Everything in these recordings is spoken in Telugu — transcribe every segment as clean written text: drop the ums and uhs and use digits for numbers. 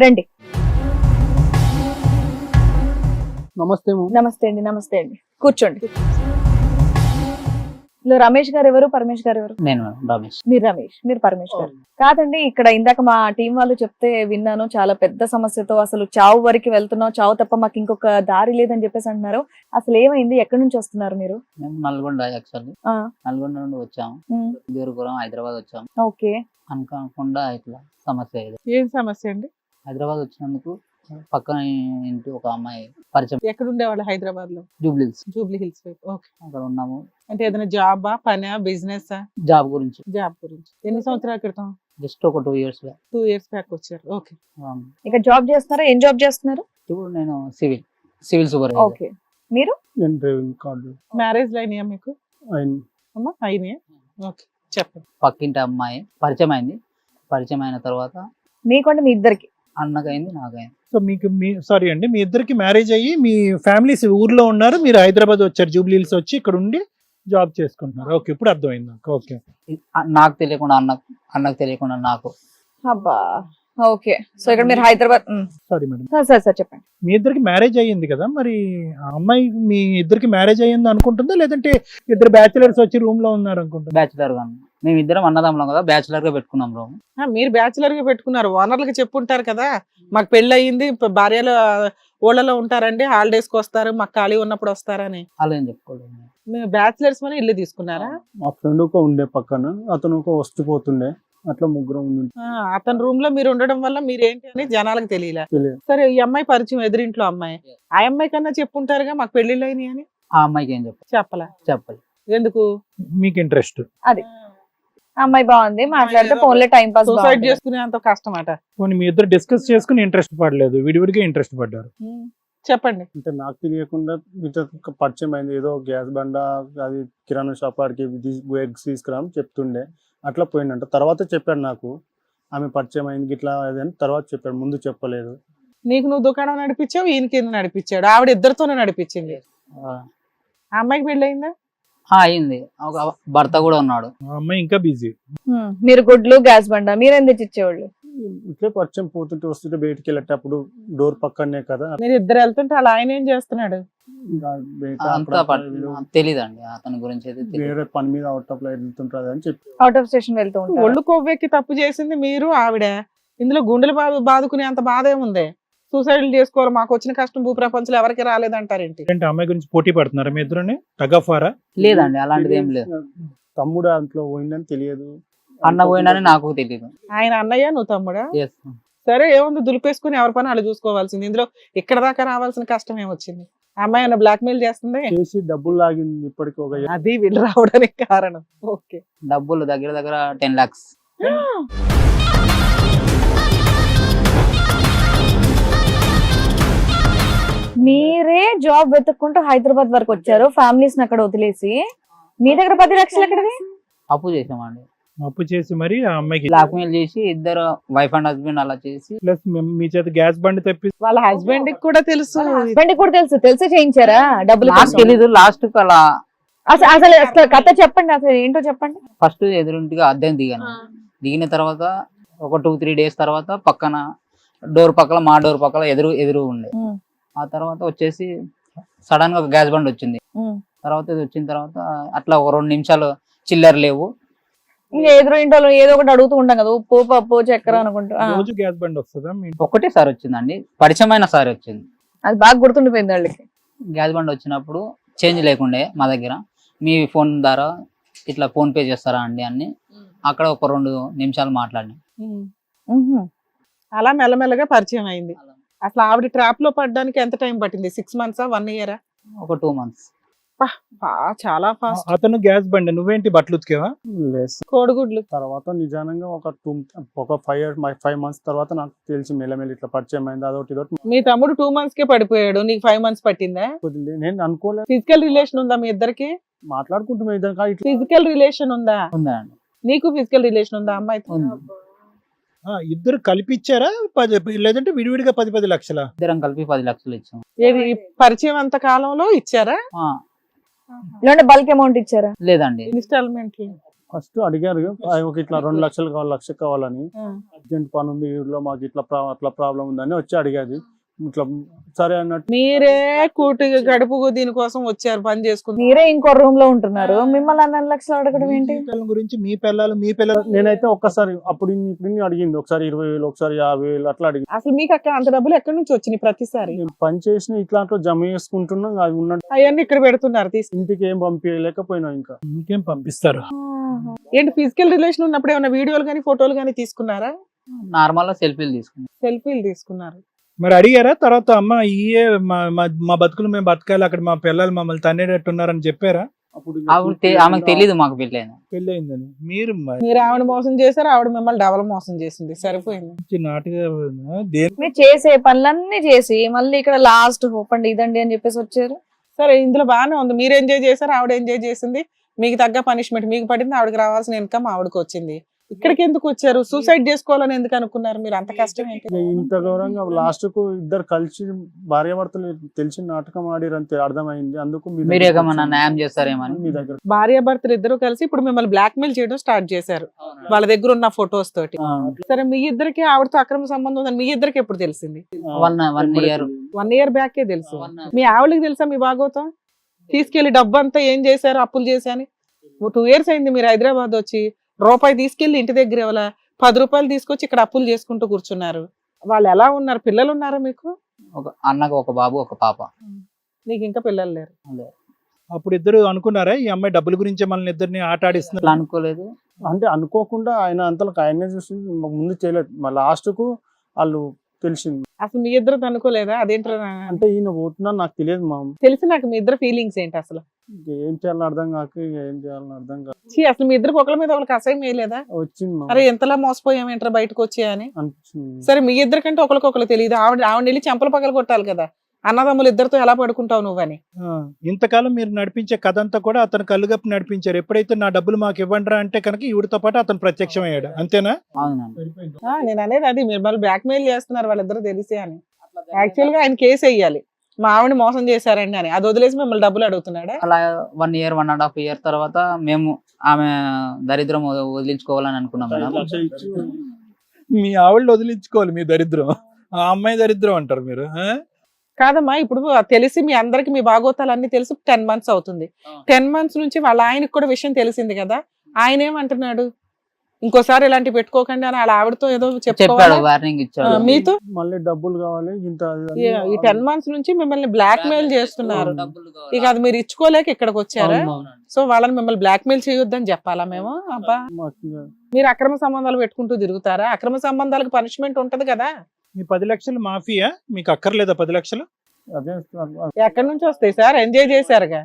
రండి. నమస్తే నమస్తే అండి కూర్చోండి. ఇలా రమేష్ గారు ఎవరు, పరమేష్ గారు ఎవరు? నేను రమేష్. మీరు రమేష్, మీరు పరమేష్ గారు. కాదండి, ఇక్కడ ఇందాక మా టీం వాళ్ళు చెప్తే విన్నాను, చాలా పెద్ద సమస్యతో అసలు చావు వరకు వెళ్తున్నావు, చావు తప్ప మాకు ఇంకొక దారి లేదని చెప్పేసి అంటున్నారు. అసలు ఏమైంది, ఎక్కడి నుంచి వస్తున్నారు మీరు? మేము నల్గొండ, యాక్చువల్లీ నల్గొండ నుండి వచ్చాము, దేవరపురం హైదరాబాద్ వచ్చాము. ఓకే. అనుకోకుండా ఇట్లా సమస్య ఇది. ఏం సమస్య అండి? హైదరాబాద్ వచ్చినందుకు పక్కన ఇంటి ఒక అమ్మాయి పరిచయం. ఎక్కడ ఉండేవాళ్ళు? హైదరాబాద్ లో జూబ్లీహిల్స్. జూబ్లీ హిల్స్ వైపు. ఓకే. అక్కడ ఉన్నాము. అంటే ఏదైనా జాబా, పనా, బిజినెస్? జాబ్ గురించి. జాబ్ గురించి. ఎన్ని సంవత్సరాల క్రితం? జస్ట్ ఒక 2 years 2 years బ్యాక్ వచ్చారు. ఓకే. ఇక జాబ్ చేస్తున్నారా? ఏం జాబ్ చేస్తున్నారు? ఇప్పుడు నేను సివిల్ సూపర్వైజర్. ఓకే. మీరు? నేను డ్రైవింగ్ కార్డు మ్యారేజ్ అయినాయా మీకు? అమ్మా అయినాయా? ఓకే, చెప్పండి. పక్కింటి అమ్మాయి పరిచయం అయింది. పరిచయం అయిన తర్వాత మీకంటే మీ ఇద్దరికి? అన్నకైంది, నాకైంది. సో మీకు సారీ అండి, మీ ఇద్దరికి మ్యారేజ్ అయ్యి మీ ఫ్యామిలీస్ ఊర్లో ఉన్నారు, మీరు హైదరాబాద్ వచ్చారు, జూబ్లీ హిల్స్ వచ్చి ఇక్కడ ఉండి జాబ్ చేసుకుంటున్నారు. ఓకే, ఇప్పుడు అర్థమైంది నాకు. ఓకే. నాకు తెలియకుండా అన్నకు తెలియకుండా నాకు. అబ్బా, ఓకే. సో ఇక్కడ మీరు హైదరాబాద్. Sorry madam. సార్ చెప్పండి. మీ ఇద్దరికి మ్యారేజ్ అయ్యింది కదా, మరి ఆ అమ్మాయి మీ ఇద్దరికి మ్యారేజ్ అయ్యింది అనుకుంటుందా, లేదంటే ఇద్దరు బ్యాచిలర్స్ వచ్చి రూమ్ లో ఉన్నారు అనుకుంటుందా? బ్యాచులర్ గా మేము ఇద్దరం అన్నదమ్ములం కదా, బ్యాచులర్ గా పెట్టుకున్నాం రూమ్. మీరు బ్యాచులర్ గా పెట్టుకున్నారు, ఓనర్లకు చెప్పుంటారు కదా, మాకు పెళ్లి అయ్యింది, భార్యలు ఊళ్ళలో ఉంటారండి, హాలిడేస్ కి వస్తారు, మాకు ఖాళీ ఉన్నప్పుడు వస్తారని. అలా ఏం చెప్పుకోలేదు. మీరు బ్యాచులర్స్ అని ఇల్లు తీసుకున్నారా? మా ఫ్రెండ్ ఒక ఉండే పక్కన, అతను ఒక వస్తుపోతుండే, అట్లా ముగ్గురం ఉండి. అతని రూమ్ లో మీరు ఉండడం వల్ల మీరేంటి అని జనాలకు తెలియలే. సరే, ఈ అమ్మాయి పరిచయం, ఎదురింట్లో అమ్మాయి, ఆ అమ్మాయి కన్నా చెప్పుంటారుగా మాకు పెళ్లిళ్ళు అయినాయి అని. ఆ అమ్మాయికి ఏం చెప్పాలి. ఎందుకు? మీకు ఇంట్రెస్ట్? అది అమ్మాయి బాగుంది, మాట్లాడితే ఫోన్ లో టైం పాస్. సూసైడ్ చేసుకునే అంత కష్టం అట. మీ ఇద్దరు డిస్కస్ చేసుకుని ఇంట్రెస్ట్ పడలేదు, విడివిడిగా ఇంట్రెస్ట్ పడ్డారు. చెప్పండి. అంటే నాకు తెలియకుండా మీతో పరిచయం అయింది, ఏదో గ్యాస్ బండ, అది కిరాణా షాప్ ఆడికి ఎగ్స్ తీసుకురామని చెప్తుండే, అట్లా పోయిందంట. తర్వాత చెప్పాడు నాకు, ఆమె పరిచయం అయింది ఇట్లా అని తర్వాత చెప్పాడు, ముందు చెప్పలేదు. నీకు నువ్వు దుకాణం నడిపించావు, ఈయనకి నడిపించాడు, ఆవిడ ఇద్దరితోనే నడిపించింది. ఆ అమ్మాయికి పెళ్లి అయిందా? అయింది, ఒక భర్త కూడా ఉన్నాడు. ఆ అమ్మాయి ఇంకా బిజీ. మీరు గుడ్లు, గ్యాస్ బండ మీరేం తెచ్చిచ్చేవాళ్ళు? ఇట్లే పరిచయం పోతుంటే వస్తుంటే బయటికి వెళ్ళేటప్పుడు డోర్ పక్కనే కదా. మీరు ఇద్దరు వెళ్తుంటే అలా ఆయన ఏం చేస్తున్నాడు? తెలీదండి అతని గురించి అయితే. వేరే పని మీద అవుట్ ఆఫ్ లో వెళ్తుంటారు అని చెప్పి. అవుట్ ఆఫ్ స్టేషన్ వెళ్తూ ఉంటారు. ఒళ్ళు కొవ్వెక్కి తప్పు చేసింది మీరు, ఆవిడ. ఇందులో గుండెలు బాదుకునే అంత బాధ ఏముంది? సూసైడ్ చేసుకోవాలి, మాకు వచ్చిన కష్టం భూప్రపంచంలో ఎవరికి రాలేదంటారేంటి? అంటే అమ్మాయి గురించి పోటీ పడుతున్నారా మీ ఇద్దరు? టగఫారా? లేదండి, అలాంటిది ఏం లేదు. తమ్ముడు అంట్లో పోయిందని తెలియదు, అన్న పోయిందని నాకు తెలియదు. ఆయన అన్నయ్య, నువ్వు తమ్ముడా? సరే, ఏముంది, దులిపేసుకుని ఎవరి పని వాళ్ళు చూసుకోవాల్సింది. ఇందులో ఇక్కడ దాకా రావాల్సిన కష్టం ఏమొచ్చింది? అమ్మాయి ఏమైనా బ్లాక్ మెయిల్ చేస్తుంది? చేసి డబ్బులు లాగింది ఇప్పటికి ఒక. అది వీళ్ళు రావడానికి కారణం. ఓకే. డబ్బులు దగ్గర 10 lakhs. మీరే జాబ్ వెతుక్కుంటూ హైదరాబాద్ వరకు వచ్చారు, ఫ్యామిలీస్ అక్కడ వదిలేసి. మీ దగ్గర 10 లక్షలు ఎక్కడిది? అప్పు చేసామండి. అప్పు చేసి మరి ఆ అమ్మాయికి బ్లాక్ మెయిల్ చేసి, ఇద్దరు వైఫ్ అండ్ హస్బెండ్ అలా చేసి, ప్లస్ మీ చేత గ్యాస్ బండి తెప్పి వాళ్ళ హస్బెండ్ కి కూడా తెలుసు. హస్బెండ్ కూడా తెలిసే చేయించారా డబ్బులు? నాకు తెలీదు. లాస్ట్ కు అలా అసలు కథ చెప్పండి, అసలు ఏంటో చెప్పండి. ఫస్ట్ ఎదురింటిగా అద్దెం దిగిన తర్వాత ఒక 2-3 days తర్వాత పక్కన డోర్ పక్కల, మా డోర్ పక్కల ఎదురు ఉండే. ఆ తర్వాత వచ్చేసి సడన్ గా ఒక గ్యాస్ బండ్ వచ్చింది. తర్వాత ఇది వచ్చిన తర్వాత అట్లా ఒక 2 నిమిషాలు చిల్లర లేవు. ఇంకా ఎదురు ఇంట్లో ఏదో ఒకటి అడుగుతూ ఉంటాం కదా, ఉప్పు, పప్పు, చక్కెర అనుకుంటా. రోజు గ్యాస్ బండి వస్తుందా? ఒకటే సారి వచ్చిందండి, పరిచయమైన సారి వచ్చింది. అది బాగా గుర్తుండిపోయింది వాళ్ళకి. గ్యాస్ బండ్ వచ్చినప్పుడు చేంజ్ లేకుండే మా దగ్గర. మీ ఫోన్ ద్వారా ఇట్లా ఫోన్ పే చేస్తారా అండి అని అక్కడ ఒక 2 నిమిషాలు మాట్లాడినాం. అలా మెల్లమెల్లగా పరిచయం అయింది. అసలు ఆవిడ ట్రాప్ లో పడడానికి ఎంత టైం పట్టింది? 6 months, 1 year? ఒక 2 months. చాలా ఫాస్ట్. అతను గ్యాస్ బండి, నువ్వేంటి బట్టలు ఉతికేవా? కోడిగుడ్లు. తర్వాత నిజానంగా ఒక 5 months తర్వాత నాకు తెలిసి మెల్లమెల్లి ఇట్లా పరిచయం అయింది. అదొకటి మీ తమ్ముడు 2 months కే పడిపోయాడు, నీకు 5 months పట్టిందా? నేను అనుకోలేదు. ఫిజికల్ రిలేషన్ ఉందా మీ ఇద్దరికి? మాట్లాడుకుంటున్నా ఇద్దరు. ఫిజికల్ రిలేషన్ ఉందా? ఉందండి. నీకు ఫిజికల్ రిలేషన్ ఉందా అమ్మాయితో? ఇద్దరు కలిపి ఇచ్చారా, లేదంటే విడివిడిగా 10 లక్షల? ఇద్దరం కలిపి 10 లక్షలు ఇచ్చాం. ఏది పరిచయం అంత కాలంలో ఇచ్చారా? బల్క్ అమౌంట్ ఇచ్చారా? లేదండి, ఇన్స్టాల్మెంట్. ఫస్ట్ అడిగారు ఒక ఇట్లా 2 లక్షలు కావాలి, 1 లక్ష కావాలని, అర్జెంట్ పని ఉంది ఊర్లో మాకు ఇట్లా అట్లా ప్రాబ్లం ఉందని వచ్చి అడిగేది. ఇట్లా సరే అన్నట్టు మీరే కూటి గడుపు దీనికోసం వచ్చారు పని చేసుకుంటారు. మీరే ఇంకో రూమ్ లో ఉంటున్నారు, మిమ్మల్ని 2 లక్షలు అడగడం ఏంటి? మీ పిల్లల గురించి మీ పిల్లలు నేనైతే ఒక్కసారి అప్పుడు ఇప్పుడు అడిగింది, ఒకసారి 20,000, ఒకసారి 50,000 అట్లా అడిగింది. అసలు మీకు అక్కడ అంత డబ్బులు ఎక్కడి నుంచి వచ్చినాయి? ప్రతిసారి నేను పని చేసిన ఇట్లాంట్లో జమ చేసుకుంటున్నాం, అవి ఉన్నట్టు అవన్నీ ఇక్కడ పెడుతున్నారు తీసి. ఇంటికి ఏం పంపించలేకపోయినా ఇంకా ఇంకేం పంపిస్తారు. ఏంటి ఫిజికల్ రిలేషన్ ఉన్నప్పుడు ఏమైనా వీడియోలు కానీ ఫోటోలు కానీ తీసుకున్నారా? నార్మల్ గా సెల్ఫీలు తీసుకున్నాం. సెల్ఫీలు తీసుకున్నారు. మరి అడిగారా తర్వాత అమ్మ ఇయే మా బతుకులు మేము బతకాలి, అక్కడ మా పిల్లలు మమ్మల్ని తన్నేటట్టున్నారని చెప్పారా? అప్పుడు ఆమెకు తెలీదు మాకు పెళ్ళైంది. పెళ్ళి అయిందని మీరు మీరు ఆవిడ మోసం చేశారు, ఆవిడ మిమ్మల్ని డబల్ మోసం చేసింది. సరిపోయింది. నాటుగా దేని మీరు చేసే పనులన్నీ చేసి మళ్ళీ ఇక్కడ లాస్ట్ హోప్ అండి ఇదండి అని చెప్పేసి వచ్చారు. సరే ఇందులో బాగానే ఉంది, మీరు ఎంజాయ్ చేశారు, ఆవిడ ఎంజాయ్ చేసింది, మీకు తగ్గ పనిష్మెంట్ మీకు పడింది, ఆవిడకి రావాల్సిన ఇన్కమ్ ఆవిడకి వచ్చింది. ఇక్కడికి ఎందుకు వచ్చారు? సూసైడ్ చేసుకోవాలని ఎందుకు అనుకున్నారు మీరు? అంత కష్టం ఏంటి? ఇంత గౌరవంగా లాస్ట్ కు ఇద్దరు కలిసి భార్యాభర్తలు తెలిసి నాటకం ఆడిరంతే అర్థమైంది. అందుకు మీరు ఏమన్నా న్యాయం చేస్తారేమని మీ దగ్గర భార్యాభర్తలు ఇద్దరు కలిసి ఇప్పుడు మిమ్మల్ని బ్లాక్ మెయిల్ చేయడం స్టార్ట్ చేశారు వాళ్ళ దగ్గర ఉన్న ఫొటోస్ తోటి. సరే మీ ఇద్దరికి ఆవిడతో అక్రమ సంబంధం ఉందని మీ ఇద్దరికి ఎప్పుడు తెలిసింది? 1 ఇయర్ 1 ఇయర్ బ్యాకే తెలుసు. మీ ఆవిడకి తెలుసా మీ భాగవతం? తీసుకెళ్లి డబ్బు అంతా ఏం చేశారు, అప్పులు చేశాని. 2 ఇయర్స్ అయింది మీరు హైదరాబాద్ వచ్చి, రూపాయి తీసుకెళ్లి ఇంటి దగ్గర 10 రూపాయలు తీసుకొచ్చి ఇక్కడ అప్పులు చేసుకుంటూ కూర్చున్నారు. వాళ్ళు ఎలా ఉన్నారు? పిల్లలు ఉన్నారా మీకు? ఒక అన్నకు ఒక బాబు, ఒక పాప. నీకు ఇంకా పిల్లలు లేరు. అప్పుడు ఇద్దరు అనుకున్నారా ఈ అమ్మాయి డబ్బుల గురించే మనల్ని ఇద్దరిని ఆట ఆడిస్తున్నారు? అట్లా అనుకోలేదు. అంటే అనుకోకుండా ఆయన అంతలకు ఆయనే చూసి ముందు చేయలేదు, మా లాస్ట్ కు వాళ్ళు తెలిసింది. అసలు మీ ఇద్దరు అనుకోలేదా? అదేంటారా అంటే ఈయన పోతున్నా నాకు తెలియదు మా తెలిసి. నాకు మీ ఇద్దరు ఫీలింగ్స్ ఏంటి అసలు? ఏం చేయాలని అర్థం కాక ఏం చేయాలని అర్థం కాక అసలు మీ ఇద్దరికి ఒకరి మీద ఒకరికి అసహ్యం వేయలేదా? వచ్చింది మా అరే ఎంతలా మోసపోయాం ఏంట్రా బయటకు వచ్చి అని అనిపించింది. సరే మీ ఇద్దరికంటే ఒకరికొకరు తెలియదు. ఆవిడ వెళ్ళి చెంపలు పగల కొట్టాలి కదా, అన్నదమ్ములు ఇద్దరితో ఎలా పడుకుంటావు నువ్వని. ఇంతకాలం మీరు నడిపించే కథ అంతా కూడా అతను కళ్ళుగప్పి నడిపించారు. ఎప్పుడైతే నా డబ్బులు మాకు ఇవ్వండిరా అంటే కనుక ఈవిడతో పాటు అతను ప్రత్యక్షం అయ్యాడు, అంతేనా? అవునండి. నేను అనేది అది, మీరు మళ్ళీ బ్లాక్ మెయిల్ చేస్తున్నారు వాళ్ళిద్దరు తెలిసి అని. యాక్చువల్ గా ఆయన కేసు వేయాలి, మా ఆవిడ మోసం చేశారండి అని. అది వదిలేసి మిమ్మల్ని డబ్బులు అడుగుతున్నాడా? అలా 1 ఇయర్ 1.5 ఇయర్ తర్వాత మేము ఆమె దరిద్రం వదిలించుకోవాలని అనుకున్నాం మేడం. మీ ఆవిడ వదిలించుకోవాలి మీ దరిద్రం, ఆ అమ్మాయి దరిద్రం అంటారు మీరు. కాదమ్మా, ఇప్పుడు తెలిసి మీ అందరికి మీ భాగోతాలు అన్ని తెలిసి 10 months అవుతుంది. 10 months నుంచి వాళ్ళ ఆయనకు కూడా విషయం తెలిసింది కదా, ఆయన ఏమంటున్నాడు? ఇంకోసారి ఇలాంటి పెట్టుకోకండి అని వాళ్ళ ఆవిడతో ఏదో చెప్పాడు, వార్నింగ్ ఇచ్చాడు. మీతో మళ్ళీ డబ్బులు కావాలి ఇంత ఈ 10 months నుంచి మిమ్మల్ని బ్లాక్ మెయిల్ చేస్తున్నారు. ఇక అది మీరు ఇచ్చుకోలేక ఇక్కడికి వచ్చారా? సో వాళ్ళని మిమ్మల్ని బ్లాక్ మెయిల్ చేయొద్దని చెప్పాలా మేము? అబ్బా, మీరు అక్రమ సంబంధాలు పెట్టుకుంటూ తిరుగుతారా? అక్రమ సంబంధాలకు పనిష్మెంట్ ఉంటది కదా. మీ 10 లక్షలు మాఫియా మీకు అక్కర్లేదా? 10 లక్షలు అదే ఎక్కడి నుంచి వస్తాయి సార్? ఎంజాయ్ చేశారుగా.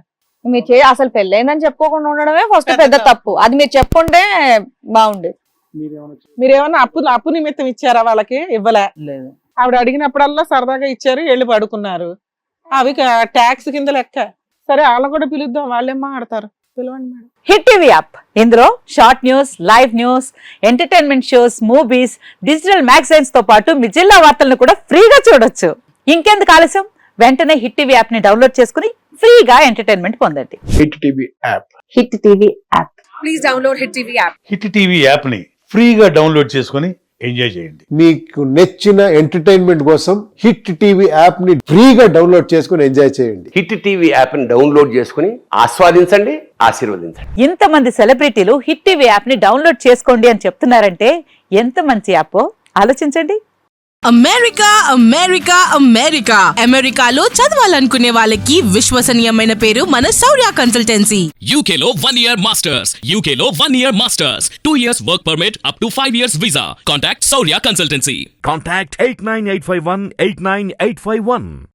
మీరు అసలు పెళ్ళైందని చెప్పుకోకుండా ఉండడమే ఫస్ట్ పెద్ద తప్పు. అది మీరు చెప్పుంటే బాగుండేది. మీరేమన్నా అప్పు నిమిత్తం ఇచ్చారా? వాళ్ళకి ఇవ్వలే. లేదు. ఆవిడ అడిగినప్పుడల్లా సరదాగా ఇచ్చారు, వెళ్ళి పడుకున్నారు. అవి ట్యాక్స్ కింద లెక్క. సరే వాళ్ళని కూడా పిలుద్దాం, వాళ్ళేం మాట్లాడతారు. పిలవండి మేడం. హిట్ టీవీ యాప్, ఇందులో short news, live news, entertainment shows, movies, digital magazines తో పాటు మీ జిల్లా వార్తలను కూడా ఫ్రీగా చూడొచ్చు. ఇంకెందుకు ఆలస్యం, వెంటనే హిట్ టీవీ యాప్ ని డౌన్లోడ్ చేసుకుని ఫ్రీగా ఎంటర్టైన్మెంట్ పొందండి. Hit TV app. Hit TV app. Please download hit TV app. Hit TV app ని ఫ్రీగా డౌన్లోడ్ చేసుకొని ఎంజాయ్ చేయండి. మీకు నచ్చిన ఎంటర్టైన్మెంట్ కోసం హిట్ టీవీ యాప్ ని ఫ్రీగా డౌన్లోడ్ చేసుకొని ఎంజాయ్ చేయండి. హిట్ టీవీ యాప్ ని డౌన్లోడ్ చేసుకుని ఆస్వాదించండి, ఆశీర్వదించండి. ఇంతమంది సెలబ్రిటీలు హిట్ టీవీ యాప్ ని డౌన్లోడ్ చేసుకోండి అని చెప్తున్నారంటే ఎంత మంచి యాప్ ఆలోచించండి. అమెరికా అమెరికా అమెరికా అమెరికాలో చదవాలనుకునే వాళ్ళకి విశ్వసనీయమైన పేరు మన శౌర్య కన్సల్టెన్సీ. UK లో 1 year masters. UK లో 1 year masters. 2 years work permit up to 5 years visa. Contact Saurya Consultancy. Contact 89851 89851.